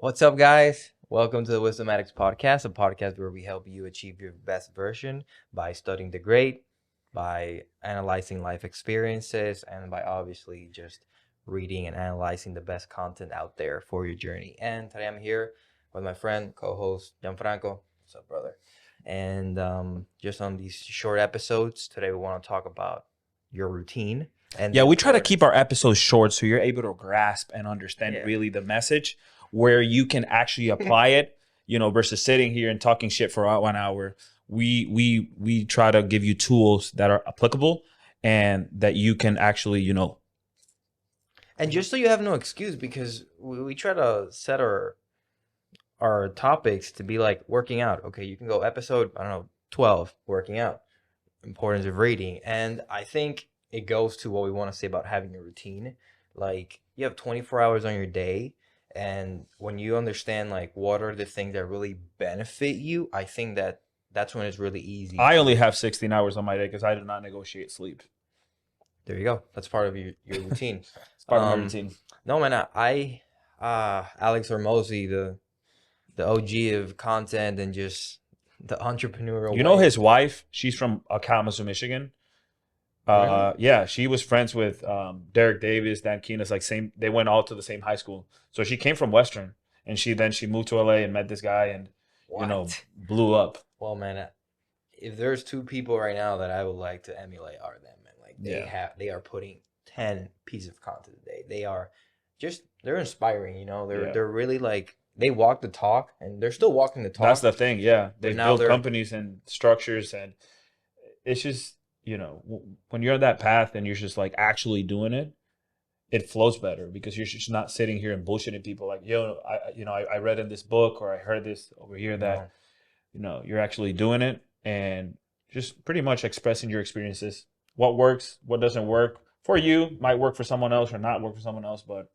What's up, guys? Welcome to the Wisdom Addicts podcast, a podcast where we help you achieve your best version by studying the great, by analyzing life experiences, and by obviously just reading and analyzing the best content out there for your journey. And today I'm here with my friend, co-host Gianfranco. What's up, brother? And just on these short episodes, today we want to talk about your routine and the Yeah, we try to keep importance. our episodes short so you're able to grasp and understand Yeah. really the message where you can actually apply it, versus sitting here and talking shit for 1 hour. We try to give you tools that are applicable and that you can actually, And just so you have no excuse, because we try to set our topics to be like working out. Okay, you can go episode, I don't know, 12, working out, importance of reading. And I think it goes to what we want to say about having a routine. Like you have 24 hours on your day, and when you understand like what are the things that really benefit you, I think that's when it's really easy I only to. have 16 hours on my day because I do not negotiate sleep. There you go. That's part of your routine. It's part of my routine. No man, Alex Hormozy, the OG of content and just the entrepreneurial You know way. his wife, she's from Kalamazoo, Michigan. Really? Yeah, she was friends with Derek Davis, Dan Keenan's like same. They went all to the same high school, so she came from Western, and she moved to LA and met this guy, and What? blew up. Well, man, if there's two people right now that I would like to emulate are them, man. Like Yeah, they are putting 10 pieces of content a day. They're inspiring, yeah. They're really like they walk the talk and they're still walking the That's talk, the thing. Yeah, but they've now built they're companies and structures, and it's just when you're on that path and you're just like actually doing it, it flows better because you're just not sitting here and bullshitting people like, I read in this book or I heard this over here that no. you're actually doing it and just pretty much expressing your experiences. What works, what doesn't work for you might work for someone else or not work for someone else, but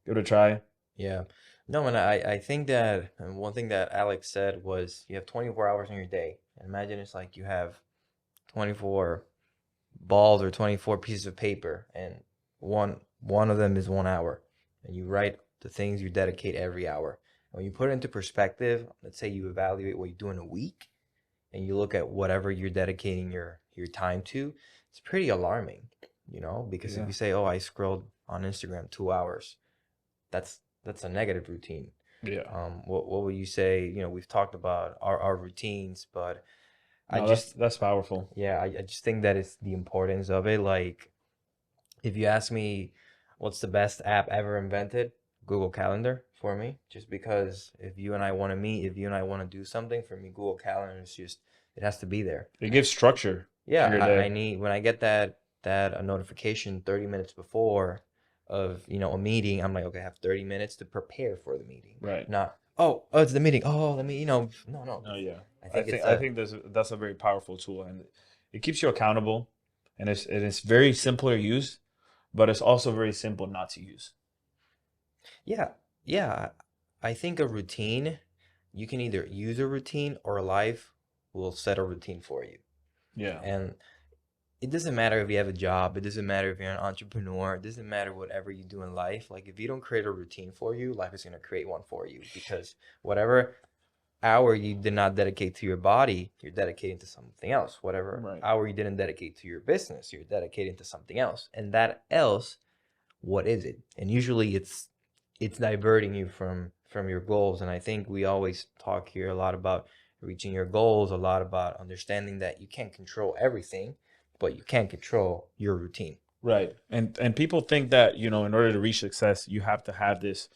give it a try. Yeah. No, and I think that and one thing that Alex said was you have 24 hours in your day. And imagine it's like you have 24 balls or 24 pieces of paper and one of them is 1 hour. And you write the things you dedicate every hour. And when you put it into perspective, let's say you evaluate what you do in a week and you look at whatever you're dedicating your time to, it's pretty alarming, because if Yeah. you say, "Oh, I scrolled on Instagram 2 hours," that's a negative routine. Yeah. What would you say? We've talked about our routines, but I No, just that's powerful. yeah, I just think that it's the importance of it. Like if you ask me what's the best app ever invented, Google Calendar for me, just because if you and I want to meet, if you and I want to do something, for me, Google Calendar is just it has to be there. It gives structure to Yeah, your I day. need when I get that a notification 30 minutes before of a meeting, I'm like, okay, I have 30 minutes to prepare for the meeting. Right. Not, oh, it's the meeting. Oh, let me, no, no. Oh yeah. I I think it's think I a think that's a very powerful tool, and it keeps you accountable, and it's very simpler use, but it's also very simple not to use. yeah, yeah. I think a routine, you can either use a routine or life will set a routine for you. Yeah. And it doesn't matter if you have a job, it doesn't matter if you're an entrepreneur, it doesn't matter whatever you do in life. Like if you don't create a routine for you, life is going to create one for you because whatever hour you did not dedicate to your body, you're dedicating to something else. Whatever Right. hour you didn't dedicate to your business, you're dedicating to something else. And that else, what is it? And usually it's diverting you from your goals. And I think we always talk here a lot about reaching your goals, a lot about understanding that you can't control everything, but you can control your routine. Right. And people think that, in order to reach success, you have to have this,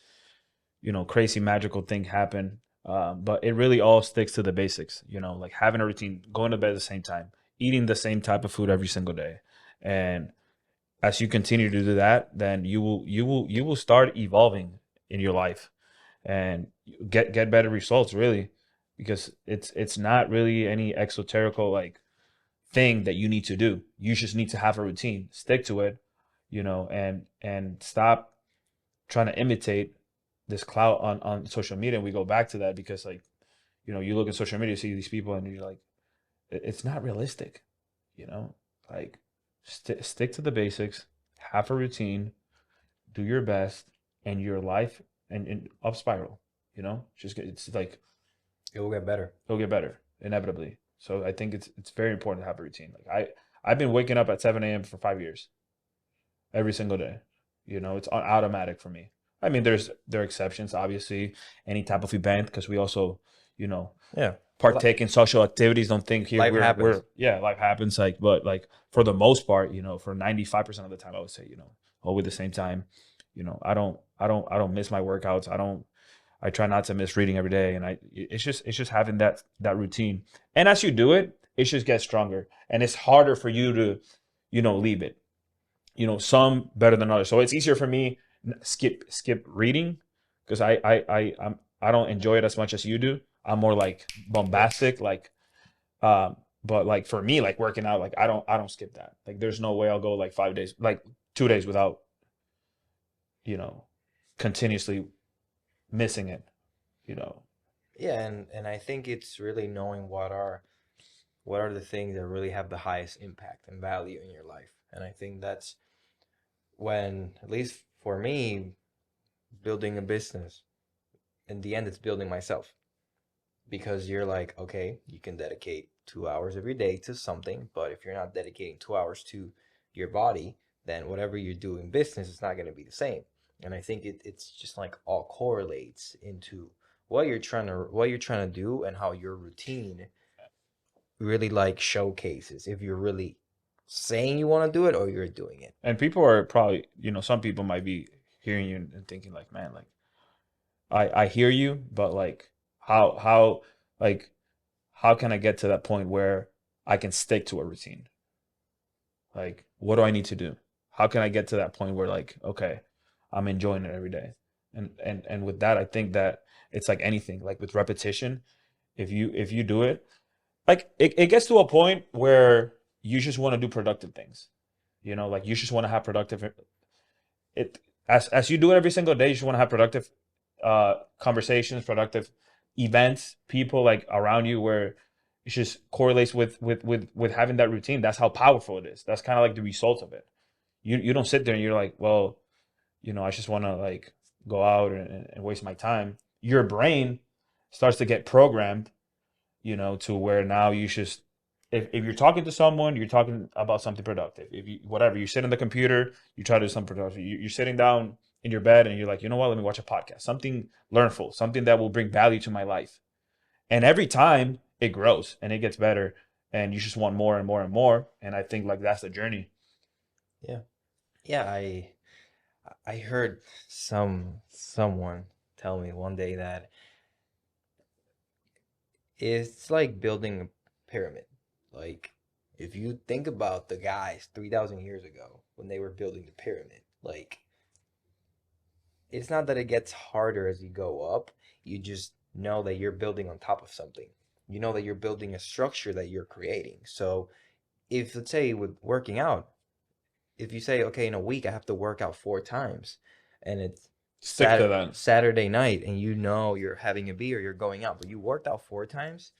crazy magical thing happen. But it really all sticks to the basics, like having a routine, going to bed at the same time, eating the same type of food every single day. And as you continue to do that, then you will start evolving in your life and get better results really, because it's not really any exoterical like thing that you need to do. You just need to have a routine, stick to it, and stop trying to imitate this clout on social media. And we go back to that because like, you look at social media, see these people, and you're like, it's not realistic, you know, like stick to the basics, have a routine, do your best, and your life and up spiral. You know, it's like It will get better. it'll get better inevitably. So I think it's very important to have a routine. Like I've been waking up at 7 a.m. for 5 years, every single day. You know, it's automatic for me. I mean, there are exceptions, obviously, any type of event, because we also, you know, Yeah. partake in social activities. Don't think here Life we're happens. yeah, life happens. Like, but like for the most part, you know, for 95% of the time, I would say, you know, always the same time. You know, I don't miss my workouts. I try not to miss reading every day, and it's just having that routine. And as you do it, it just gets stronger, and it's harder for you to, leave it. You know, some better than others. So it's easier for me skip reading because I don't enjoy it as much as you do. I'm more like Yeah. bombastic, like but like for me, like working out, like I don't skip that. Like there's no way I'll go like 5 days, like 2 days without, you know, continuously missing it, you know. Yeah, and I think it's really knowing what are the things that really have the highest impact and value in your life. And I think that's when, at least for me, building a business, in the end, it's building myself. Because you're like, okay, you can dedicate 2 hours of your day to something, but if you're not dedicating 2 hours to your body, then whatever you do in business is not going to be the same. And I think it's just like all correlates into what you're trying to do and how your routine really like showcases if you're really saying you want to do it or you're doing it. And people are probably, some people might be hearing you and thinking like, man, like I hear you, but like how like how can I get to that point where I can stick to a routine? Like, what do I need to do? How can I get to that point where like, okay, I'm enjoying it every day? And with that, I think that it's like anything, like with repetition, if you do it, like it gets to a point where you just want to do productive things. You know, like you just want to have productive it as you do it every single day, you just want to have productive conversations, productive events, people like around you where it just correlates with having that routine. That's how powerful it is. That's kind of like the result of it. You don't sit there and you're like, well, I just want to like go out and waste my time. Your brain starts to get programmed, to where now you just if you're talking to someone, you're talking about something productive. If you whatever, you sit on the computer, you try to do something productive. You're sitting down in your bed and you're like, you know what, let me watch a podcast, something learnful, something that will bring value to my life. And every time it grows and it gets better, and you just want more and more and more. And I think like that's the journey. Yeah. Yeah, I heard someone tell me one day that it's like building a pyramid. Like, if you think about the guys 3,000 years ago when they were building the pyramid, like, it's not that it gets harder as you go up. You just know that you're building on top of something. You know that you're building a structure that you're creating. So, if let's say with working out, if you say, okay, in a week I have to work out 4 times, and it's Stick to that. Saturday night, and you know you're having a beer, you're going out, but you worked out 4 times,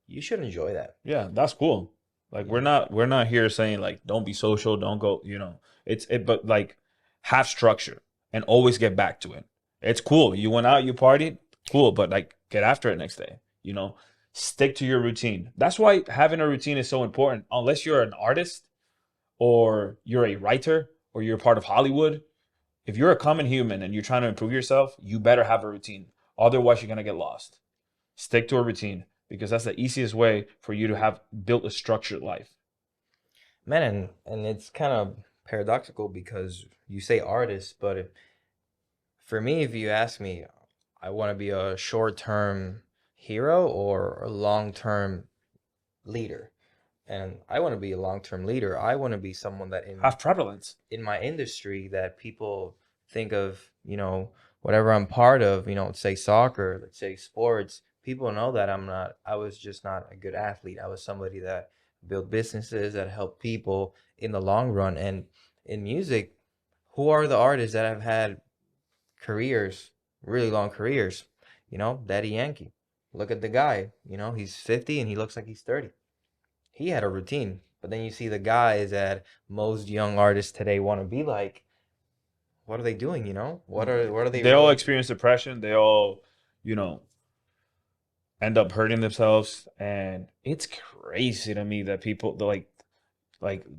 you should enjoy that. Yeah, that's cool. Like Yeah. we're not here saying like don't be social, don't go, but like have structure and always get back to it. It's cool. You went out, you partied, cool, but like get after it next day. Stick to your routine. That's why having a routine is so important. Unless you're an artist or you're a writer or you're part of Hollywood, if you're a common human and you're trying to improve yourself, you better have a routine. Otherwise, you're gonna get lost. Stick to a routine because that's the easiest way for you to have built a structured life. Man, and it's kind of paradoxical because you say artist, but for me, if you ask me, I want to be a short-term hero or a long-term leader. And I want to be a long-term leader. I want to be someone that in Have prevalence. in my industry that people think of, whatever I'm part of, let's say soccer, let's say sports, people know that I was just not a good athlete. I was somebody that built businesses that help people in the long run. And in music, who are the artists that have had careers, really long careers? Daddy Yankee. Look at the guy, he's 50 and he looks like he's 30. He had a routine. But then you see the guys that most young artists today want to be like. What are they doing? What are they They all really? experience depression. They all, you know, end up hurting themselves. And it's crazy to me that people like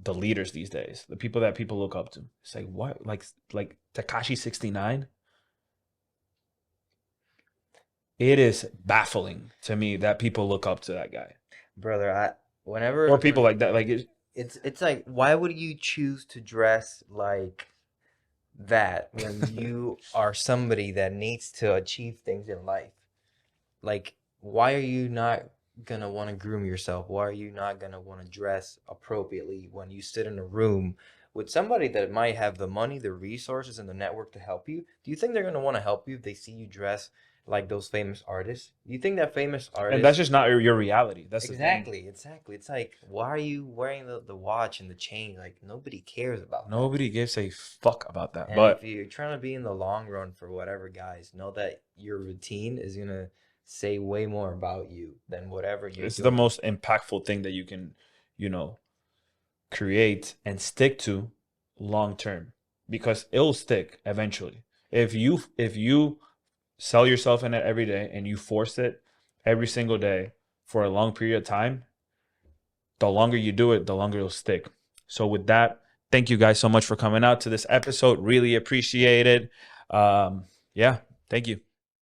the leaders these days, the people that people look up to. It's like what, like Takashi 69. It is baffling to me that people look up to that guy Brother, I or whenever people when like that. Like it's like, why would you choose to dress like that when you are somebody that needs to achieve things in life? Like, why are you not gonna want to groom yourself? Why are you not gonna want to dress appropriately when you sit in a room with somebody that might have the money, the resources, and the network to help you? Do you think they're gonna want to help you if they see you dress like those famous artists? Do you think that famous and that's artists? just not your reality. That's the thing. Exactly, exactly. It's like, why are you wearing the watch and the chain? Like, nobody cares about that. Nobody gives a fuck about that. And if But you're trying to be in the long run for whatever, guys, know that your routine is gonna say way more about you than whatever you're it's the doing. most impactful thing that you can, you know, create and stick to long term, because it'll stick eventually. If you sell yourself in it every day and you force it every single day for a long period of time, the longer you do it, the longer it'll stick. So with that, thank you guys so much for coming out to this episode. Really appreciate it. Yeah, thank you.